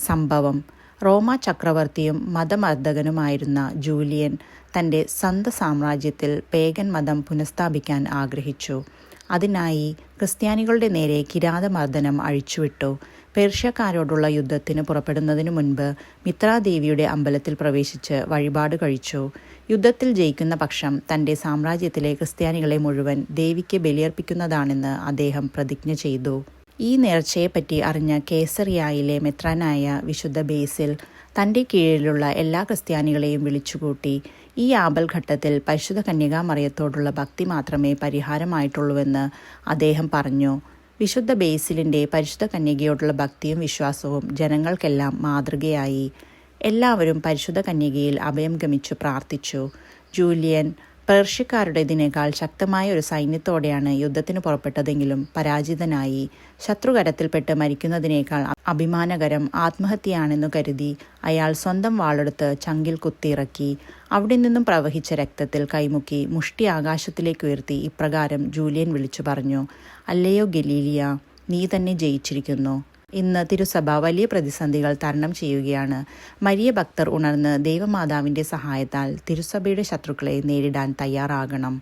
സംഭവം. റോമ ചക്രവർത്തിയും മതമർദ്ദകനുമായിരുന്ന ജൂലിയൻ തൻ്റെ സ്വന്തം സാമ്രാജ്യത്തിൽ പേഗൻ മതം പുനഃസ്ഥാപിക്കാൻ ആഗ്രഹിച്ചു. അതിനായി ക്രിസ്ത്യാനികളുടെ നേരെ കിരാതമർദ്ദനം അഴിച്ചുവിട്ടു. പേർഷ്യക്കാരോടുള്ള യുദ്ധത്തിന് പുറപ്പെടുന്നതിനു മുൻപ് മിത്രാദേവിയുടെ അമ്പലത്തിൽ പ്രവേശിച്ച് വഴിപാട് കഴിച്ചു. യുദ്ധത്തിൽ ജയിക്കുന്ന പക്ഷം തൻ്റെ സാമ്രാജ്യത്തിലെ ക്രിസ്ത്യാനികളെ മുഴുവൻ ദേവിക്ക് ബലിയർപ്പിക്കുന്നതാണെന്ന് അദ്ദേഹം പ്രതിജ്ഞ ചെയ്തു. ഈ നേർച്ചയെപ്പറ്റി അറിഞ്ഞ കേസറിയായിലെ മെത്രാനായ വിശുദ്ധ ബേസിൽ തൻ്റെ കീഴിലുള്ള എല്ലാ ക്രിസ്ത്യാനികളെയും വിളിച്ചുകൂട്ടി. ഈ ആപൽഘട്ടത്തിൽ പരിശുദ്ധ കന്യകാമറിയത്തോടുള്ള ഭക്തി മാത്രമേ പരിഹാരമായിട്ടുള്ളൂവെന്ന് അദ്ദേഹം പറഞ്ഞു. വിശുദ്ധ ബേസിലിൻ്റെ പരിശുദ്ധ കന്യകയോടുള്ള ഭക്തിയും വിശ്വാസവും ജനങ്ങൾക്കെല്ലാം മാതൃകയായി. എല്ലാവരും പരിശുദ്ധ കന്യകയിൽ അഭയം ഗമിച്ചു പ്രാർത്ഥിച്ചു. ജൂലിയൻ പേർഷ്യക്കാരുടേതിനേക്കാൾ ശക്തമായ ഒരു സൈന്യത്തോടെയാണ് യുദ്ധത്തിന് പുറപ്പെട്ടതെങ്കിലും പരാജിതനായി. ശത്രുകരത്തിൽപ്പെട്ട് മരിക്കുന്നതിനേക്കാൾ അഭിമാനകരം ആത്മഹത്യയാണെന്നു കരുതി അയാൾ സ്വന്തം വാളെടുത്ത് ചങ്കിൽ കുത്തിയിറക്കി. അവിടെ നിന്നും പ്രവഹിച്ച രക്തത്തിൽ കൈമുക്കി മുഷ്ടി ആകാശത്തിലേക്കുയർത്തി ഇപ്രകാരം ജൂലിയൻ വിളിച്ചു പറഞ്ഞു: "അല്ലയോ ഗലീലിയ, നീ തന്നെ ജയിച്ചിരിക്കുന്നു." ഇന്ന് തിരുസഭ വലിയ പ്രതിസന്ധികൾ തരണം ചെയ്യുകയാണ്. മരിയ ഭക്തർ ഉണർന്ന് ദൈവമാതാവിൻ്റെ സഹായത്താൽ തിരുസഭയുടെ ശത്രുക്കളെ നേരിടാൻ തയ്യാറാകണം.